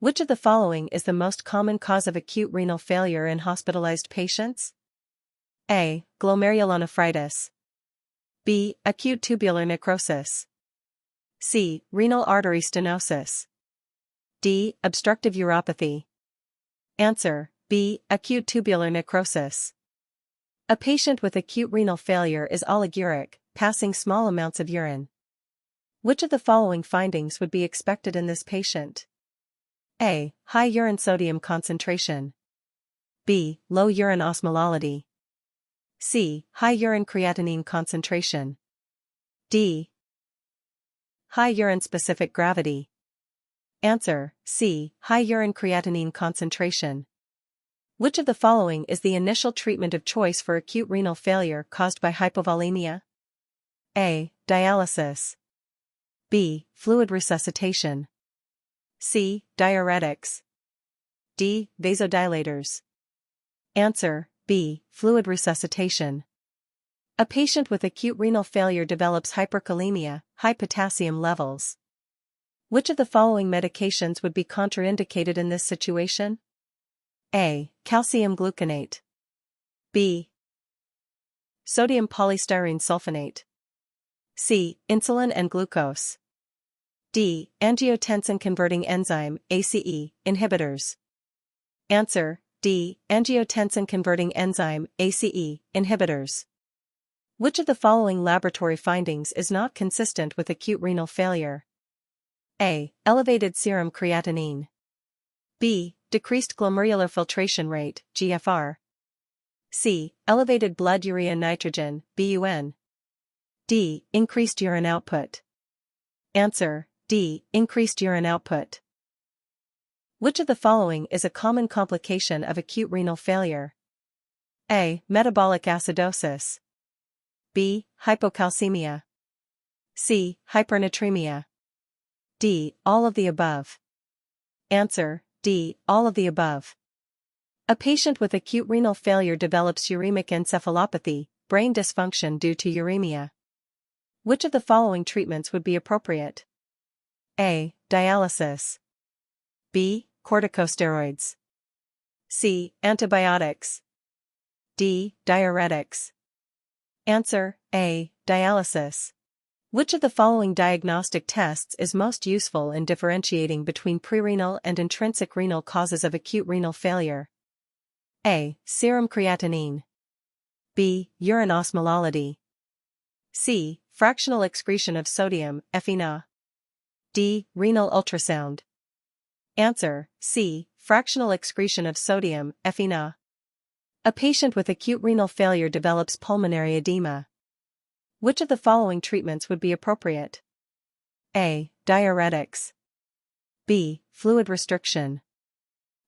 Which of the following is the most common cause of acute renal failure in hospitalized patients? A. Glomerulonephritis. B. Acute tubular necrosis. C. Renal artery stenosis. D. Obstructive uropathy. Answer: B. Acute tubular necrosis. A patient with acute renal failure is oliguric, passing small amounts of urine. Which of the following findings would be expected in this patient? A. High urine sodium concentration. B. Low urine osmolality. C. High urine creatinine concentration. D. High urine specific gravity. Answer: C. High urine creatinine concentration. Which of the following is the initial treatment of choice for acute renal failure caused by hypovolemia? A. Dialysis. B. Fluid resuscitation. C. Diuretics. D. Vasodilators. Answer: B. Fluid resuscitation. A patient with acute renal failure develops hyperkalemia, high potassium levels. Which of the following medications would be contraindicated in this situation? A. Calcium gluconate. B. Sodium polystyrene sulfonate. C. Insulin and glucose. D. Angiotensin-converting enzyme, ACE, inhibitors. Answer: D. Angiotensin-converting enzyme, ACE, inhibitors. Which of the following laboratory findings is not consistent with acute renal failure? A. Elevated serum creatinine. B. Decreased glomerular filtration rate, GFR. C. Elevated blood urea nitrogen, BUN. D. Increased urine output. Answer: D. Increased urine output. Which of the following is a common complication of acute renal failure? A. Metabolic acidosis. B. Hypocalcemia. C. Hypernatremia. D. All of the above. Answer: D. All of the above. A patient with acute renal failure develops uremic encephalopathy, brain dysfunction due to uremia. Which of the following treatments would be appropriate? A. Dialysis. B. Corticosteroids. C. Antibiotics. D. Diuretics. Answer: A. Dialysis. Which of the following diagnostic tests is most useful in differentiating between prerenal and intrinsic renal causes of acute renal failure? A. Serum creatinine. B. Urine osmolality. C. Fractional excretion of sodium, FENa. D. Renal ultrasound. Answer: C. Fractional excretion of sodium, FENa. A patient with acute renal failure develops pulmonary edema. Which of the following treatments would be appropriate? A. Diuretics. B. Fluid restriction.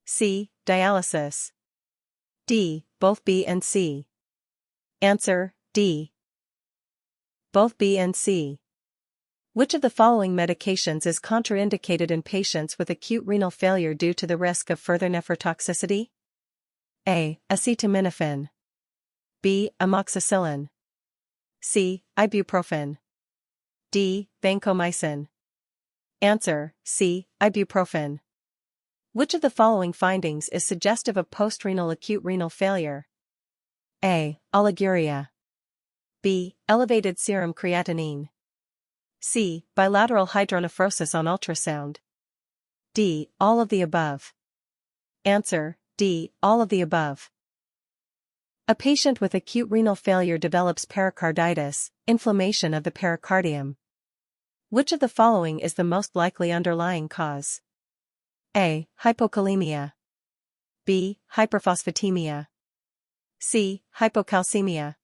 C. Dialysis. D. Both B and C. Answer: D. Both B and C. Which of the following medications is contraindicated in patients with acute renal failure due to the risk of further nephrotoxicity? A. Acetaminophen. B. Amoxicillin. C. Ibuprofen. D. Vancomycin. Answer: C. Ibuprofen. Which of the following findings is suggestive of postrenal acute renal failure? A. Oliguria. B. Elevated serum creatinine. C. Bilateral hydronephrosis on ultrasound. D. All of the above. Answer: D. All of the above. A patient with acute renal failure develops pericarditis, inflammation of the pericardium. Which of the following is the most likely underlying cause? A. Hypokalemia. B. Hyperphosphatemia. C. Hypocalcemia.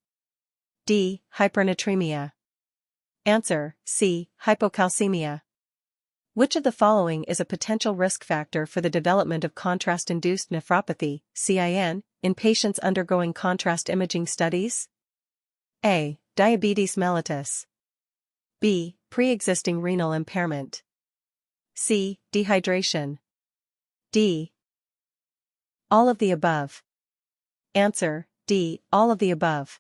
D. Hypernatremia. Answer: C. Hypocalcemia. Which of the following is a potential risk factor for the development of contrast-induced nephropathy, CIN, in patients undergoing contrast imaging studies? A. Diabetes mellitus. B. Pre-existing renal impairment. C. Dehydration. D. All of the above. Answer: D. All of the above.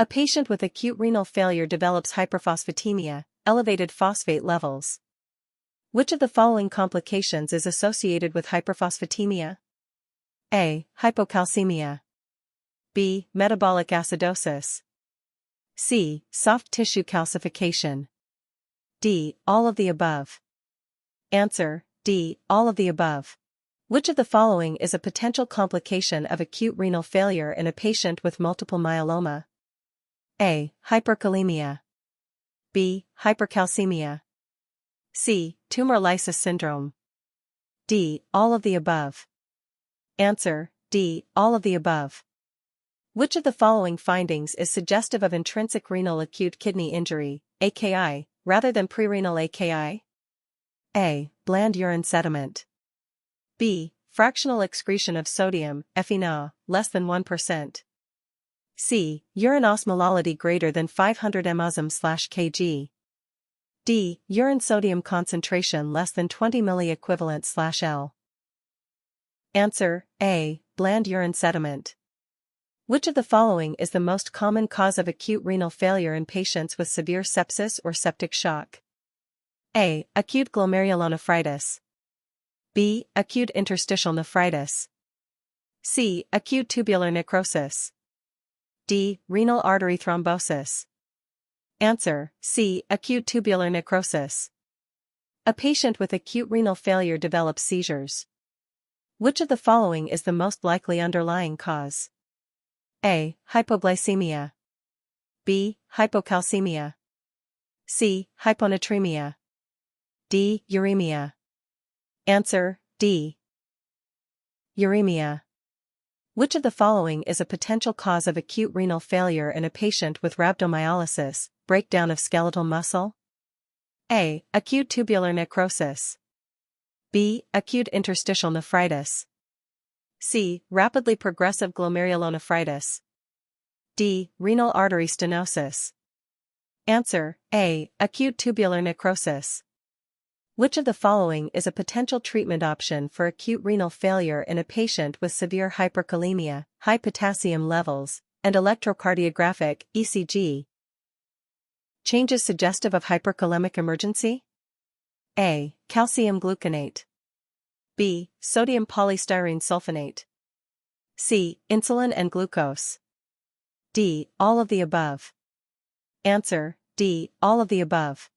A patient with acute renal failure develops hyperphosphatemia, elevated phosphate levels. Which of the following complications is associated with hyperphosphatemia? A. Hypocalcemia. B. Metabolic acidosis. C. Soft tissue calcification. D. All of the above. Answer: D. All of the above. Which of the following is a potential complication of acute renal failure in a patient with multiple myeloma? A. Hyperkalemia. B. Hypercalcemia. C. Tumor lysis syndrome. D. All of the above. Answer: D. All of the above. Which of the following findings is suggestive of intrinsic renal acute kidney injury, AKI, rather than prerenal AKI? A. Bland urine sediment. B. Fractional excretion of sodium, FENa, less than 1%. C. Urine osmolality greater than 500 mosm/kg. D. Urine sodium concentration less than 20 milliequivalent/L. Answer: A. Bland urine sediment. Which of the following is the most common cause of acute renal failure in patients with severe sepsis or septic shock? A. Acute glomerulonephritis. B. Acute interstitial nephritis. C. Acute tubular necrosis. D. Renal artery thrombosis. Answer: C. Acute tubular necrosis. A patient with acute renal failure develops seizures. Which of the following is the most likely underlying cause? A. Hypoglycemia. B. Hypocalcemia. C. Hyponatremia. D. Uremia. Answer: D. Uremia. Which of the following is a potential cause of acute renal failure in a patient with rhabdomyolysis, breakdown of skeletal muscle? A. Acute tubular necrosis. B. Acute interstitial nephritis. C. Rapidly progressive glomerulonephritis. D. Renal artery stenosis. Answer: A. Acute tubular necrosis. Which of the following is a potential treatment option for acute renal failure in a patient with severe hyperkalemia, high potassium levels, and electrocardiographic ECG? Changes suggestive of hyperkalemic emergency? A. Calcium gluconate. B. Sodium polystyrene sulfonate. C. Insulin and glucose. D. All of the above. Answer: D. All of the above.